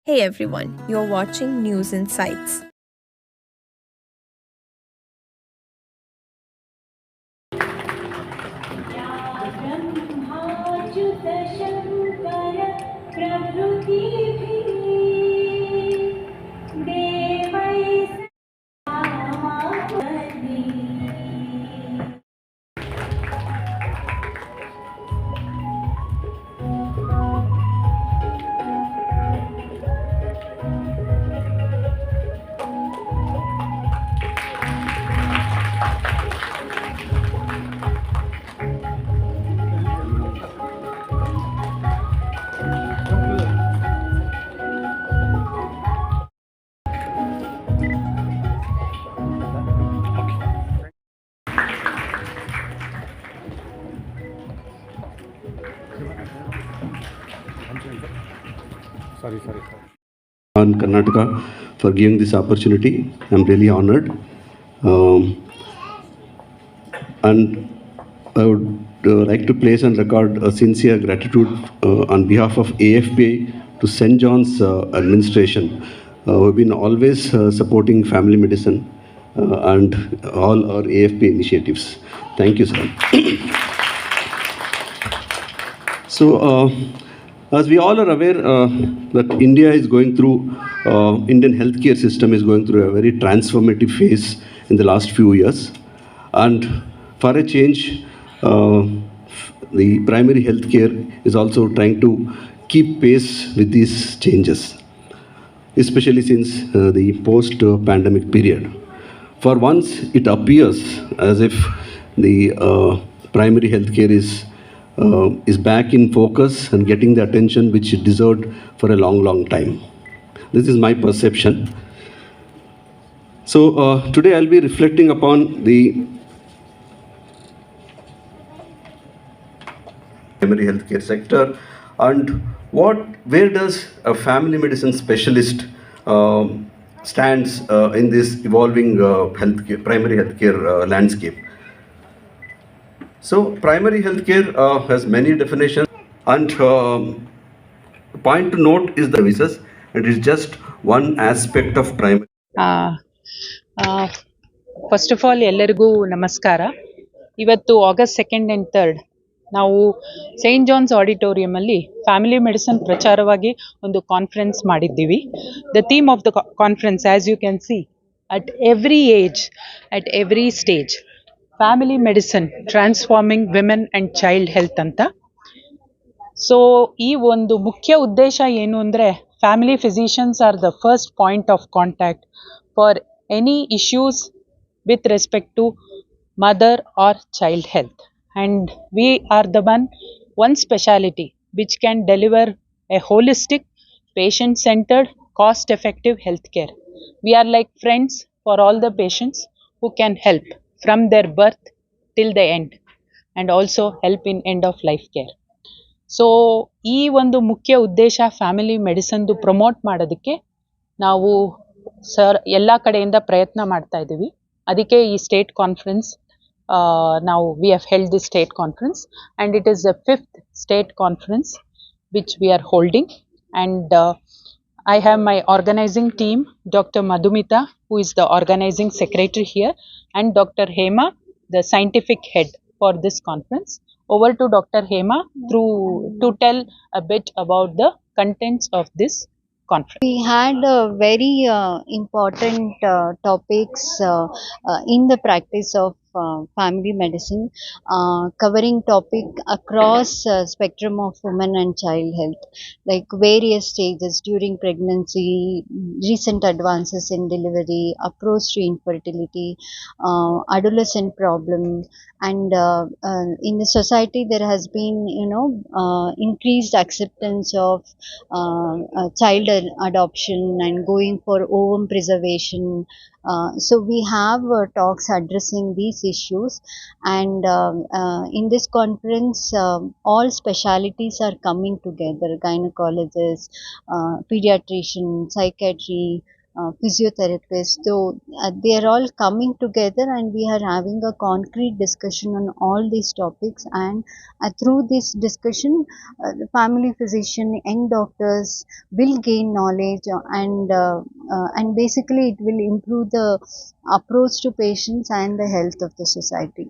Hey everyone, you're watching News Insights. On Karnataka for giving this opportunity. I'm really honored. And I would like to place on record a sincere gratitude on behalf of AFPA to St. John's administration, who have been always supporting family medicine and all our AFPA initiatives. Thank you, sir. So, as we all are aware, that India is going through, Indian healthcare system is going through a very transformative phase in the last few years. And for a change, the primary healthcare is also trying to keep pace with these changes, especially since the post-pandemic period. For once, it appears as if the primary healthcare is back in focus and getting the attention which it deserved for a long, long time. This is my perception. So today I'll be reflecting upon the primary healthcare sector and where does a family medicine specialist stands in this evolving primary healthcare landscape. So primary healthcare has many definitions, and the point to note is the services. It is just one aspect of primary. First of all ಎಲ್ಲರಿಗೂ ನಮಸ್ಕಾರ. ಇವತ್ತು August 2nd and 3rd ನಾವು Saint John's ಆಡಿಟೋರಿಯಮಲ್ಲಿ family medicine ಪ್ರಚಾರವಾಗಿ ಒಂದು conference ಮಾಡಿದ್ದೀವಿ. The theme of the conference, as you can see, at every age, at every stage, family medicine transforming women and child health ಅಂತ. So ಈ ಒಂದು ಮುಖ್ಯ ಉದ್ದೇಶ ಏನು ಅಂದರೆ, family physicians are the first point of contact for any issues with respect to mother or child health, and we are the one specialty which can deliver a holistic, patient centered, cost effective healthcare. We are like friends for all the patients who can help from their birth till the end, and also help in end of life care. So ಈ ಒಂದು ಮುಖ್ಯ ಉದ್ದೇಶ family ಮೆಡಿಸನ್ದು promote ಮಾಡೋದಕ್ಕೆ ನಾವು ಎಲ್ಲ ಕಡೆಯಿಂದ ಪ್ರಯತ್ನ ಮಾಡ್ತಾ ಇದ್ದೀವಿ. ಅದಕ್ಕೆ ಈ ಸ್ಟೇಟ್ ಕಾನ್ಫರೆನ್ಸ್ ನಾವು we have held the state conference, and it is the 5th state conference which we are holding. And I have my organizing team, Dr. Madhumita, who is the organizing secretary here, and Dr. Hema, the scientific head for this conference. Over to Dr. Hema to tell a bit about the contents of this conference. We had very important topics in the practice of family medicine, covering topic across spectrum of women and child health, like various stages during pregnancy, recent advances in delivery, approach to infertility, adolescent problem, and in the society there has been increased acceptance of child adoption and going for ovum preservation. So we have talks addressing these issues, and in this conference all specialities are coming together: gynecologists, pediatrician, psychiatry, physiotherapists. So they are all coming together, and we are having a concrete discussion on all these topics. And through this discussion, the family physician, young doctors will gain knowledge, and basically it will improve the approach to patients and the health of the society.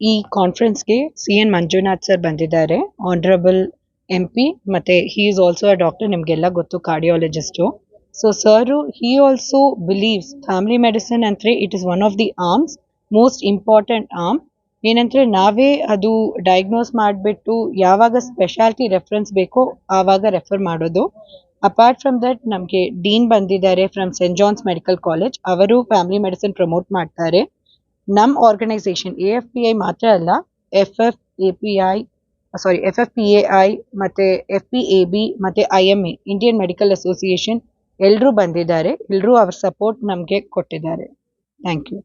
ಈ ಕಾನ್ಫರೆನ್ಸ್ಗೆ C N Manjunath sir ಬಂದಿದ್ದಾರೆ, honourable MP, ಮತ್ತೆ he is also a doctor, ನಿಮಗೆಲ್ಲ ಗೊತ್ತು, cardiologist. So sir he also believes family medicine ಅಂದರೆ it is one of the arms, most important arm. ಏನಂದರೆ ನಾವೇ ಅದು ಡಯಾಗ್ನೋಸ್ ಮಾಡಿಬಿಟ್ಟು ಯಾವಾಗ ಸ್ಪೆಷಾಲಿಟಿ ರೆಫರೆನ್ಸ್ ಬೇಕೋ ಆವಾಗ ರೆಫರ್ ಮಾಡೋದು. ಅಪಾರ್ಟ್ ಫ್ರಮ್ ದಟ್ ನಮಗೆ ಡೀನ್ ಬಂದಿದ್ದಾರೆ from Saint John's medical college, ಅವರು ಫ್ಯಾಮಿಲಿ ಮೆಡಿಸಿನ್ ಪ್ರಮೋಟ್ ಮಾಡ್ತಾರೆ. ನಮ್ಮ ಆರ್ಗನೈಸೇಷನ್ AFPI ಮಾತ್ರ ಅಲ್ಲ, FFPAI ಮತ್ತು FPAB ಮತ್ತು IMA, ಇಂಡಿಯನ್ ಮೆಡಿಕಲ್ ಅಸೋಸಿಯೇಷನ್, ಎಲ್ಲರೂ ಬಂದಿದ್ದಾರೆ. ಎಲ್ಲರೂ ಅವ್ರ ಸಪೋರ್ಟ್ ನಮಗೆ ಕೊಟ್ಟಿದ್ದಾರೆ. Thank you.